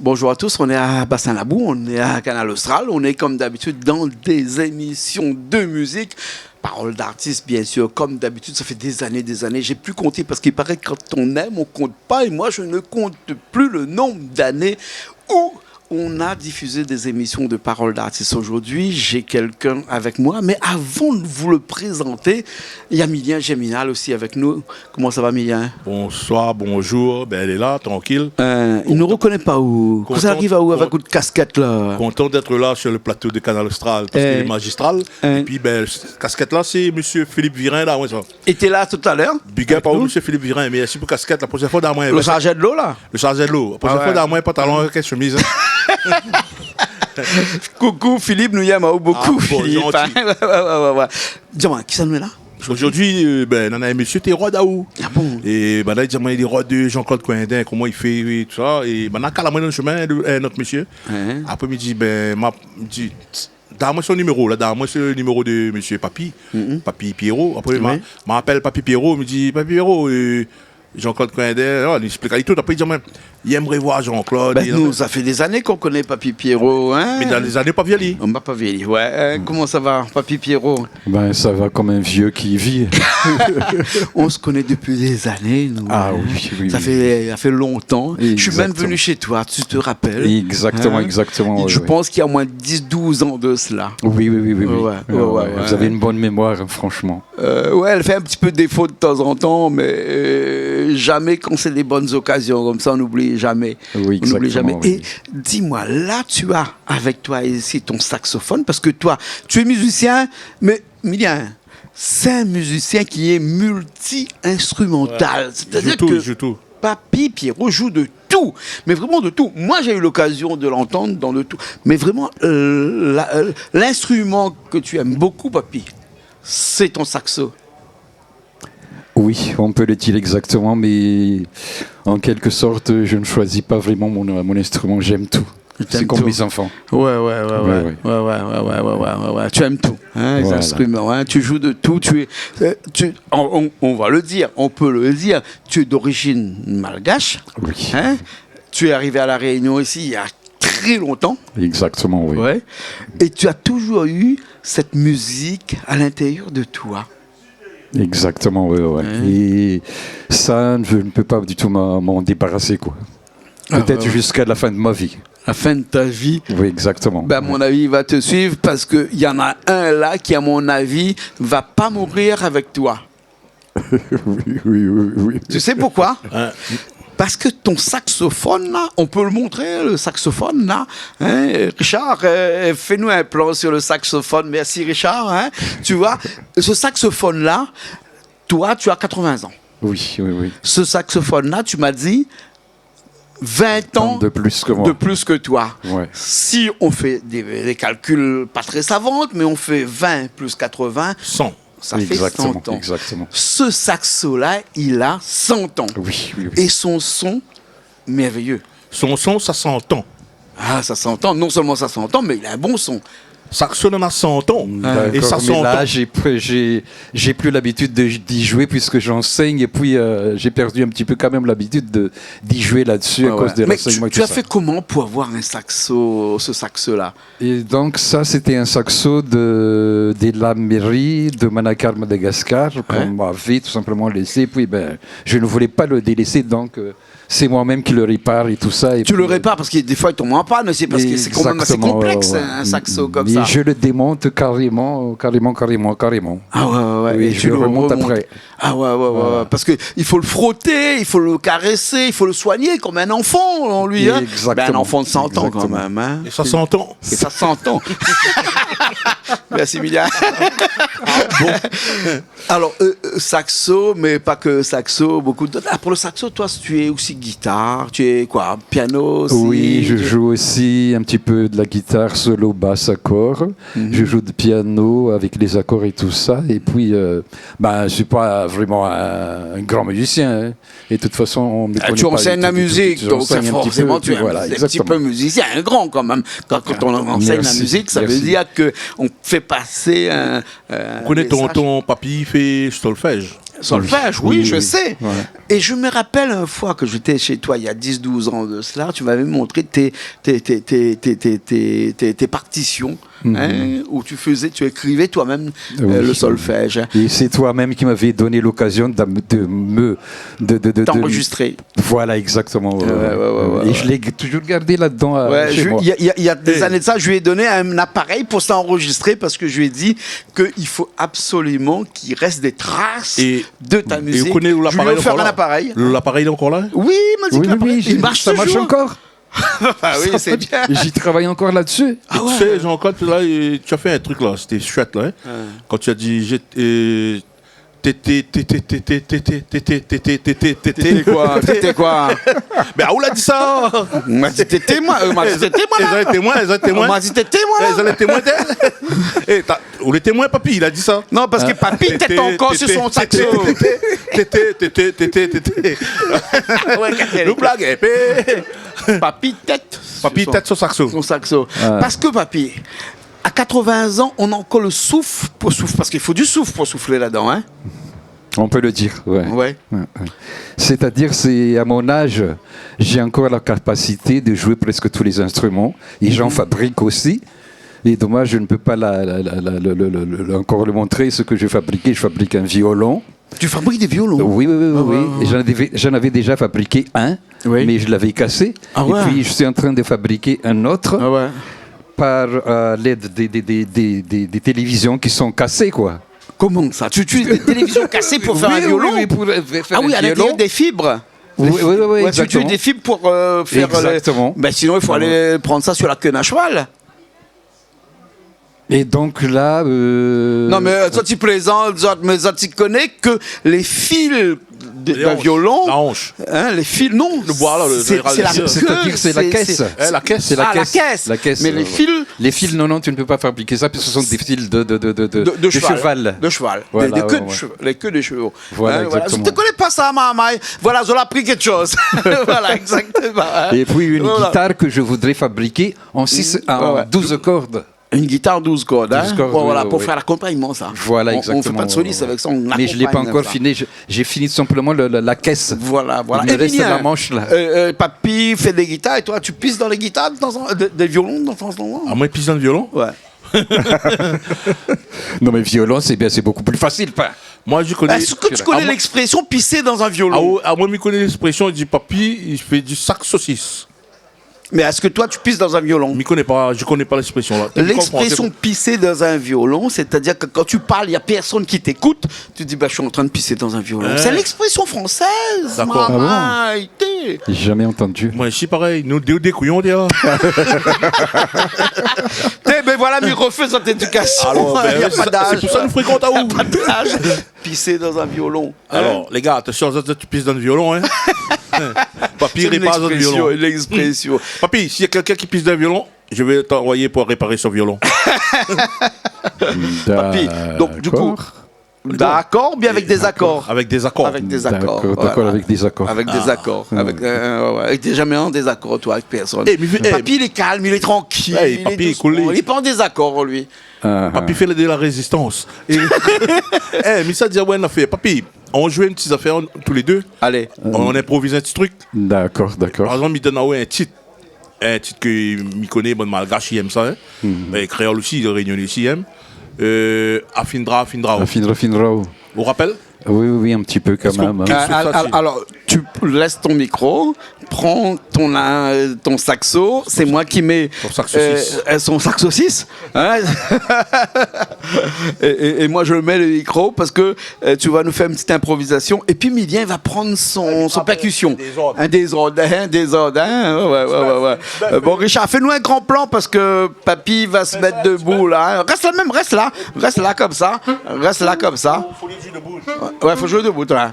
Bonjour à tous, on est à Bassin-Labou, on est à Canal Austral, on est comme d'habitude dans des émissions de musique. Paroles d'artistes, bien sûr, comme d'habitude, ça fait des années, j'ai plus compté parce qu'il paraît que quand on aime, on compte pas, et moi je ne compte plus le nombre d'années où on a diffusé des émissions de paroles d'artistes. Aujourd'hui, j'ai quelqu'un avec moi, mais avant de vous le présenter, il y a Milien Géminal aussi avec nous. Comment ça va, Milien? Bonsoir, bonjour, ben elle est là, tranquille. Il ne nous reconnaît pas où? Vous arrivez à où avec votre casquette là? Content d'être là sur le plateau de Canal Austral, parce qu'il est magistral. Et puis, ben, casquette là, c'est M. Philippe Virin, là, ouais, ça. Il était là tout à l'heure? Big up à M. Philippe Virin, mais c'est pour casquette, la prochaine fois dans moi. Le chargé de l'eau là? Le chargé de l'eau. La prochaine fois dans moi, pantalon avec chemise. Coucou Philippe, nous y aimons beaucoup. Philippe. Ouais. Dis-moi, qui ça nous est là? Aujourd'hui, ben, on a un monsieur, t'es roi d'Aou. Ah bon? Et ben là, il est roi de Jean-Claude Coindin, comment il fait, et tout ça. Et ben, on a calmé dans le chemin, notre monsieur. Après, il me dit, ben, dans moi son numéro, là, dans moi c'est le numéro de monsieur Papi, Papi Pierrot. Après, il m'appelle Papi Pierrot, il me dit, Papi Pierrot, Jean-Claude Coindin, il explique tout. Après, il dit, il aimerait voir Jean-Claude. Ben, nous, ça fait des années qu'on connaît Papi Pierrot. Hein? Mais dans les années, pas vieilli. On m'a pas vieilli, ouais. Comment ça va, Papi Pierrot? Ben, ça va comme un vieux qui vit. On se connaît depuis des années, nous. Ah hein? oui. Ça fait longtemps. Exactement. Je suis même venu chez toi, tu te rappelles? Exactement, hein? exactement. Je pense qu'il y a au moins 10-12 ans de cela. Oui. Ouais. Vous avez une bonne mémoire, hein, franchement. Ouais, elle fait un petit peu défaut de temps en temps, mais jamais quand c'est des bonnes occasions. Comme ça, on n'oublie jamais. Oui, on n'oublie jamais. oui. Et dis-moi, là, tu as avec toi ici ton saxophone, parce que toi, tu es musicien, mais Milien, c'est un musicien qui est multi-instrumental. C'est-à-dire que joue tout. Papi Pierrot joue de tout, mais vraiment de tout. Moi, j'ai eu l'occasion de l'entendre dans le tout. Mais vraiment, l'instrument que tu aimes beaucoup, Papi, c'est ton saxo. Oui, on peut le dire exactement, mais en quelque sorte, je ne choisis pas vraiment mon instrument, j'aime tout. C'est comme mes enfants. Ouais. Tu aimes tout, hein, les instruments, hein, tu joues de tout. On va le dire, on peut le dire. Tu es d'origine malgache. Oui. Hein, tu es arrivé à La Réunion ici il y a très longtemps. Exactement, oui. Ouais. Et tu as toujours eu cette musique à l'intérieur de toi. Exactement, oui. Et ça, je ne peux pas du tout m'en débarrasser, quoi. Peut-être jusqu'à la fin de ma vie. La fin de ta vie. Oui, exactement. Ben, à mon avis, il va te suivre parce qu'il y en a un là qui, à mon avis, va pas mourir avec toi. Oui. Tu sais pourquoi? Parce que ton saxophone, là, on peut le montrer, le saxophone, là. Hein? Richard, fais-nous un plan sur le saxophone. Merci, Richard. Hein? Tu vois, ce saxophone-là, toi, tu as 80 ans. Oui. Ce saxophone-là, tu m'as dit 20 ans de plus que moi. De plus que toi. Ouais. Si on fait des calculs pas très savants, mais on fait 20 plus 80... 100. Ça fait 100 ans. Exactement. Ce saxo-là, il a 100 ans. Oui. Et son son, merveilleux. Son son, ça s'entend. Ah, ça s'entend. Non seulement ça s'entend, mais il a un bon son. Saxo, on a 100 ans. Et ça mais s'entend. là, j'ai plus l'habitude d'y jouer puisque j'enseigne et puis j'ai perdu un petit peu quand même l'habitude d'y jouer là-dessus à cause de l'enseignement. Tu as fait comment pour avoir un saxo, ce saxo-là? Et donc ça, c'était un saxo de la mairie de Manacar, Madagascar, qu'on m'avait tout simplement laissé. Puis je ne voulais pas le délaisser, donc c'est moi-même qui le répare et tout ça. Et tu le répares parce que des fois il tombe en panne, mais c'est parce que c'est quand même assez complexe un saxo comme ça. Je le démonte carrément. Ah ouais. Oui, Et je le remonte après. Ah ouais. Parce que il faut le frotter, il faut le caresser, il faut le soigner comme un enfant en lui. Hein. Un enfant de 100 ans quand même. Hein. Et ça s'entend. Et ça s'entend. Merci Milien. Bon. Alors saxo, mais pas que saxo, beaucoup d'autres. Pour le saxo, toi, tu es aussi guitare, tu es quoi, piano aussi? Oui, je joue aussi un petit peu de la guitare solo, basse, accord. Je joue de piano avec les accords et tout ça. Et puis, je suis pas vraiment un grand musicien. Hein. Et de toute façon, on me connaît tu enseignes la musique, donc forcément tu es un petit peu musicien, un grand quand même. Quand on enseigne la musique, ça veut dire qu'on fait passer un... Vous connaissez ton papy, il fait solfège. Solfège, oui, je oui. sais. Ouais. Et je me rappelle une fois que j'étais chez toi, il y a 10-12 ans de cela, tu m'avais montré tes partitions, hein, où tu écrivais toi-même Oui. le solfège. Et c'est toi-même qui m'avais donné l'occasion T'enregistrer. Voilà, exactement. Ouais. Et je l'ai toujours gardé là-dedans chez moi. Il y a des années de ça, je lui ai donné un appareil pour s'enregistrer parce que je lui ai dit qu'il faut absolument qu'il reste des traces de ta Et musique. vous connaissez Je lui ai l'appareil offert encore un là appareil. L'appareil est encore là? Oui, il m'a dit que l'appareil, il marche ça marche toujours. encore. Ah oui, c'est bien. J'y travaille encore là-dessus. Ah Tu sais, Jean-Claude, là, tu as fait un truc là, c'était chouette là. Quand tu as dit T'étais quoi? Mais où l'a dit ça? On m'a dit t'étais moi. On m'a dit t'étais moi. Ils ont été témoins, On m'a dit t'étais moi. Ils ont été témoins d'elle. Ou les témoins, papy, il a dit ça. Non, parce que papy était encore sur son saxo. Le blague. Papy tête. Papy tête sur saxo. Son saxo. Parce que papy, à 80 ans, on a encore le souffle pour souffler. Parce qu'il faut du souffle pour souffler là-dedans, hein. On peut le dire, ouais. Ouais. C'est-à-dire, c'est à mon âge, j'ai encore la capacité de jouer presque tous les instruments et j'en fabrique aussi. Et dommage, je ne peux pas encore le montrer ce que j'ai fabriqué. Je fabrique un violon. Tu fabriques des violons? Oui. Et j'en avais déjà fabriqué un, mais je l'avais cassé. Ah ouais. Et puis, je suis en train de fabriquer un autre ouais. par l'aide des télévisions qui sont cassées, quoi. Comment ça? Tu utilises des télévisions cassées pour faire un violon? Oui, pour faire à un l'intérieur violon. des fibres? Oui, Tu exactement. utilises des fibres pour faire... Exactement. Ben, sinon, il faut aller prendre ça sur la queue d'un cheval. Et donc là... Non, mais ça, tu plaisantes, mais ça, tu connais que les fils d'un violon... La hanche. Hein, les fils, non. Le bois, là, c'est la queue. C'est-à-dire c'est la caisse. La caisse. C'est la Ah, caisse. la caisse. Mais les fils... Les fils, non, tu ne peux pas fabriquer ça, parce que ce sont des fils de cheval. De cheval. Voilà, les queues des chevaux. Voilà, Je exactement. ne te connais pas ça, maman. Voilà, j'ai appris quelque chose. Voilà, exactement. Et puis une Voilà. guitare que je voudrais fabriquer en 12 cordes. Une guitare 12 cordes, hein? 12 cordes, Voilà, oui, pour oui. faire l'accompagnement, ça. Voilà, exactement. On fait pas de soliste avec ça, on Mais je ne l'ai pas accompagne encore ça. fini. J'ai fini simplement la caisse. Voilà. Il me reste Emilien, la manche, là. Papy fait des guitares et toi, tu pisses dans les guitares, des violons dans ton moment? Ah, moi, pisse dans le violon? Ouais. Non, mais violon, c'est beaucoup plus facile. Moi, je connais. Est-ce que tu connais l'expression pisser dans un violon? Moi, je connais l'expression, il dit papy, il fait du sac saucisse. Mais est-ce que toi, tu pisses dans un violon? Je connais pas l'expression là. L'expression pisser dans un violon, c'est-à-dire que quand tu parles, il n'y a personne qui t'écoute, tu dis, bah, je suis en train de pisser dans un violon. C'est l'expression française. D'accord. Maman, J'ai jamais entendu. Moi, je suis pareil. Nous, des couillons, déjà. Ben voilà, mais refais cette éducation. Alors, Il n'y a pas d'âge. c'est pour ça que nous fréquentons à Il où? n'y a pas d'âge. Pisser dans un violon. Alors, les gars, attention, tu pisses dans le violon, hein. Papy, C'est une répare dans le violon. expression. Papy, s'il y a quelqu'un qui pisse dans le violon, je vais t'envoyer pour réparer son violon. Papy, donc du coup, d'accord, bien avec des accords. Avec des accords. Avec des accords. D'accord, avec des accords. Avec des accords. Avec t'es jamais en désaccord, toi, avec personne. Mais, Papy, il est calme, il est tranquille. Hey, il est papy, doucement. cool. Il n'est pas en désaccord, lui. Papy fait de la résistance. Mais ça dit, ouais, on a fait. Papy, on jouait une petite affaire tous les deux. Allez. On improvise un petit truc. D'accord. Par exemple, il donne un titre. Un titre que je connais, bon, malgache, il aime ça. Hein. Mais créole aussi, il réunion aussi, il aime. Afindra. Finra. Vous vous rappelez? Oui, un petit peu quand même. Alors, tu laisses ton micro, prends ton saxo, c'est moi qui mets Son saxo 6. son saxo 6. Hein. et moi, je mets le micro parce que tu vas nous faire une petite improvisation. Et puis, Milien va prendre son percussion. Des ordres. Ouais. Bon, Richard, fais-nous un grand plan parce que papy va se mettre debout là. Reste là comme ça. Faut les yeux debout. Ouais, faut jouer debout, toi.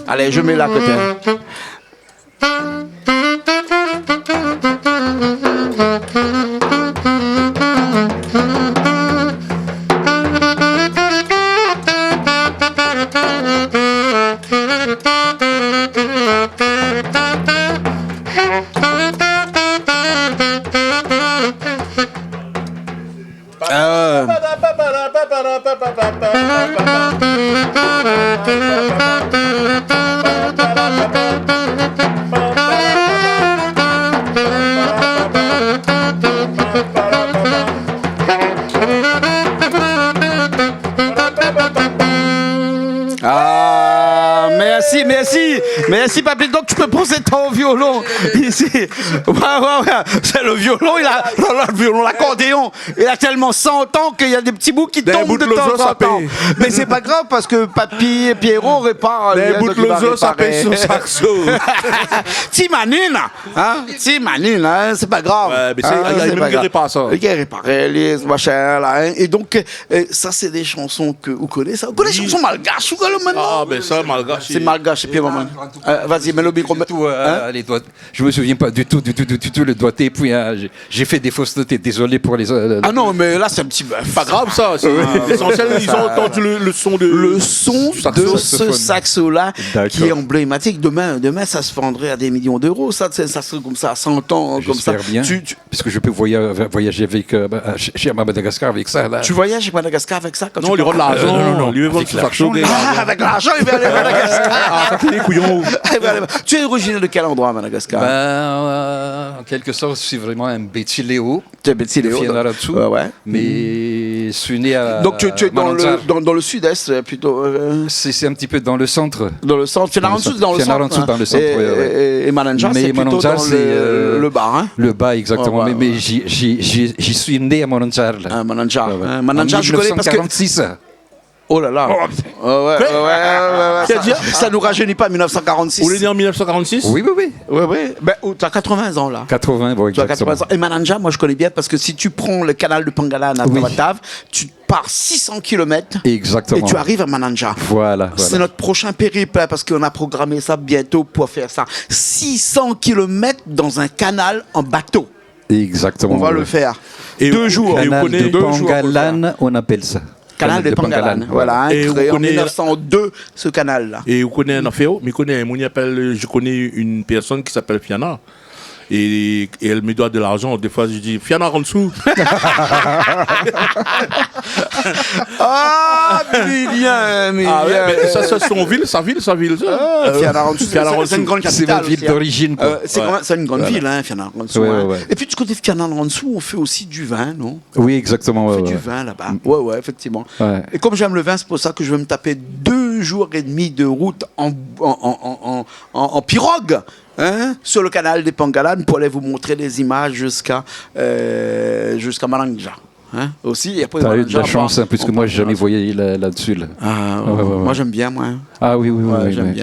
Allez, je mets là à côté. Merci, papy. Donc, tu peux poser ton violon ici. Ouais. C'est le violon, le violon, l'accordéon. Il a tellement 100 ans qu'il y a des petits bouts qui tombent de temps en temps. Mais c'est pas grave parce que papy et Pierrot réparent. Les bouts de l'ozo, ça paye sur saxo. Timanine, hein? Timanine, hein? C'est pas grave. Ouais, mais il ne répare ça. Il réparait les machins, là. Hein? Et donc, ça, c'est des chansons que vous connaissez. Vous connaissez les chansons malgaches, vous connaissez maintenant? Ah, ben ça, malgache. C'est malgache, et puis maman. Vas-y, mets le micro. Les doigts. Je me souviens pas du tout le doigté. Puis j'ai fait des fausses notes. Désolé pour les. Ah non, mais là c'est un petit. Pas grave ça. L'essentiel, ils ont entendu le son de. Le son de ce saxo-là qui est emblématique. Demain, ça se vendrait à des millions d'euros. Ça serait comme ça à 100 ans, comme ça. Bien. Puisque je peux voyager avec chez Madagascar avec ça. Là. Tu voyages avec Madagascar avec ça? Non, il rend de l'argent. Non. Lui, il vend ce saxo. Avec l'argent, il va aller à Madagascar. Les couillons. Tu es originaire de quel endroit à Madagascar? En quelque sorte, je suis vraiment un Betty Léo. Tu es Betty Léo. Ouais. Mais je suis né à. Donc tu es dans le sud-est plutôt. C'est un petit peu dans le centre. Dans le centre. Fianarantsoa, dans le centre. Dans le centre. Et Mananja, c'est plutôt dans le bas. Hein? Le bas, exactement. Mais j'y suis né à Mananja. Mananja. Mananja, je connais parce que. 1946. Oh là là. Ouais. Ça nous rajeunit pas, 1946. Vous l'êtes né en 1946? Oui. Ben, tu as 80 ans là. 80, bon, exactement. 80 ans. Et Mananja, moi je connais bien parce que si tu prends le canal de Pangalan à Tamatave, tu pars 600 km. Exactement. Et tu arrives à Mananja. Voilà. C'est notre prochain périple parce qu'on a programmé ça bientôt pour faire ça. 600 km dans un canal en bateau. Exactement. On va le faire. Et 2 jours. Canal de Pangalan, on appelle ça. Canal de Pangalan. Voilà, créé en 1902, ce canal-là. Et vous connaissez un affaire, je connais une personne qui s'appelle Fiana. Et elle me doit de l'argent. Des fois, je dis, Fiana, en dessous. Ah, mais ça, c'est sa ville. Fiana, en dessous, c'est une grande capitale. C'est ma ville d'origine. C'est une grande ville, Fiana, en dessous. Et puis, du côté de Fiana, en dessous, on fait aussi du vin, non? Oui, exactement. On fait du vin là-bas. Ouais, effectivement. Ouais. Et comme j'aime le vin, c'est pour ça que je vais me taper 2 jours et demi de route en pirogue. Hein, sur le canal des Pangalan pour aller vous montrer des images jusqu'à Mananja. Hein, aussi. Et après, t'as eu de la chance, puisque moi, j'ai jamais voyagé là-dessus. Là. Moi, j'aime bien, moi. Ah oui. J'aime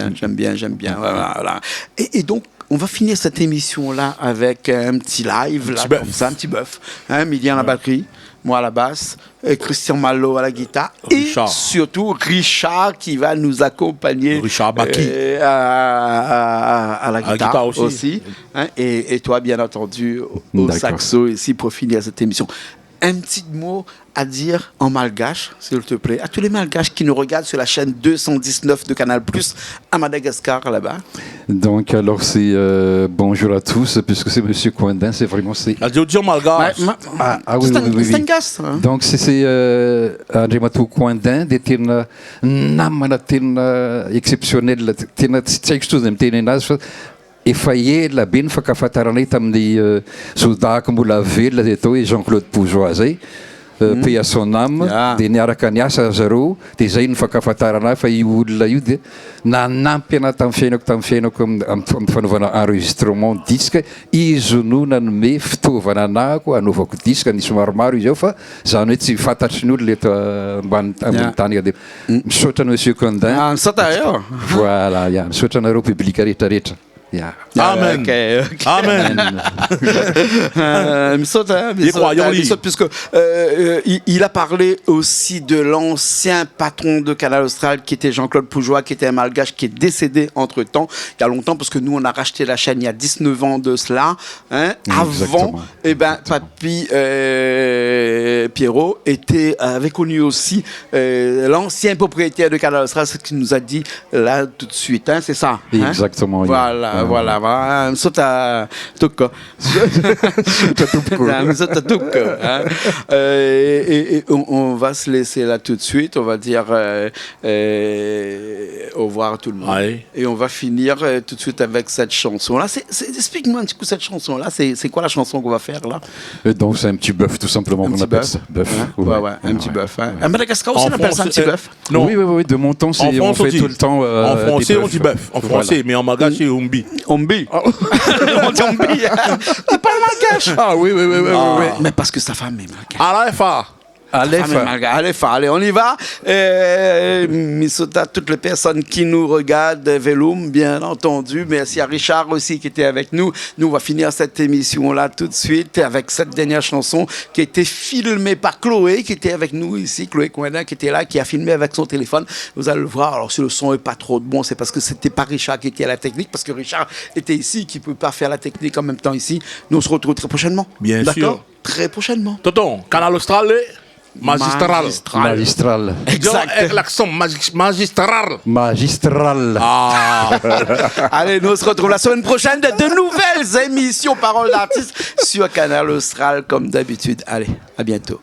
bien. Voilà. Et donc, on va finir cette émission-là avec un petit live, là, comme ça, un petit bœuf. Hein, Midi à la batterie, moi à la basse, Christian Malo à la guitare, Richard. Et surtout Richard qui va nous accompagner. Richard Baki. À la guitare aussi. Hein, et toi, bien entendu, au saxo ici pour finir cette émission. Un petit mot à dire en malgache, s'il te plaît, à tous les malgaches qui nous regardent sur la chaîne 219 de Canal+, à Madagascar, là-bas. Donc, alors, c'est bonjour à tous, puisque c'est Monsieur Coindin, c'est vraiment... Adieu, malgache. Oui. C'est un gast. Hein? Donc, c'est André-Matou Coindin, des termes exceptionnels, effaillé la bin fakafatarana tamin'ny Zodako mbola velona teto hoe Jean-Claude Poujois zay paix à son âme dia niaraka niasa zareo dia zay ny fakafatarana fa io olona io dia nanampy ana tamin'ny fiainako amin'ny fanaovana enregistrement disque izy no nanome fitaovana anahako anaovako disque nisy maromaro izy ao fa zany hoe tsy fantatry ny olona eto ambony tany dia misaotra monsieur Condin voilà misaotra anareo publika rehetrarehetra. Yeah. Amen. Okay. Amen. Puisque il a parlé aussi de l'ancien patron de Canal Austral qui était Jean-Claude Poujois, qui était un malgache qui est décédé entre-temps, il y a longtemps, parce que nous on a racheté la chaîne il y a 19 ans de cela. Hein. Avant, papy Pierrot avait connu aussi l'ancien propriétaire de Canal Austral, ce qu'il nous a dit là tout de suite. Hein, c'est ça. Exactement. Voilà. voilà. Msota tuko. Msota tuko. Et on va se laisser là tout de suite. On va dire au revoir à tout le monde. Ouais. Et on va finir tout de suite avec cette chanson-là. Explique-moi un petit coup cette chanson-là. C'est quoi la chanson qu'on va faire là? Et donc c'est un petit bœuf tout simplement qu'on appelle ça. Bœuf. Ouais, un petit bœuf. À Madagascar aussi on appelle ça un petit bœuf. Non. Oui, de mon temps, on fait tout le temps. En français, on dit bœuf. En français, mais en malgache, c'est ombi. Ombi. On dit ombi. Tu parles malgache? Ah oui. Mais parce que sa femme est malgache. Allez, Allez, on y va. Misota, toutes les personnes qui nous regardent, Veloum, bien entendu. Merci à Richard aussi qui était avec nous. Nous, on va finir cette émission-là tout de suite avec cette dernière chanson qui a été filmée par Chloé, qui était avec nous ici. Chloé Coindin qui était là, qui a filmé avec son téléphone. Vous allez le voir. Alors, si le son n'est pas trop bon, c'est parce que c'était pas Richard qui était à la technique, parce que Richard était ici, qui ne peut pas faire la technique en même temps ici. Nous, on se retrouve très prochainement. Bien sûr. Très prochainement. Tonton, Canal Austral, magistral. Exact. Avec l'accent magistral. Allez, nous on se retrouve la semaine prochaine de nouvelles émissions Paroles d'artistes sur Canal Austral comme d'habitude. Allez, à bientôt.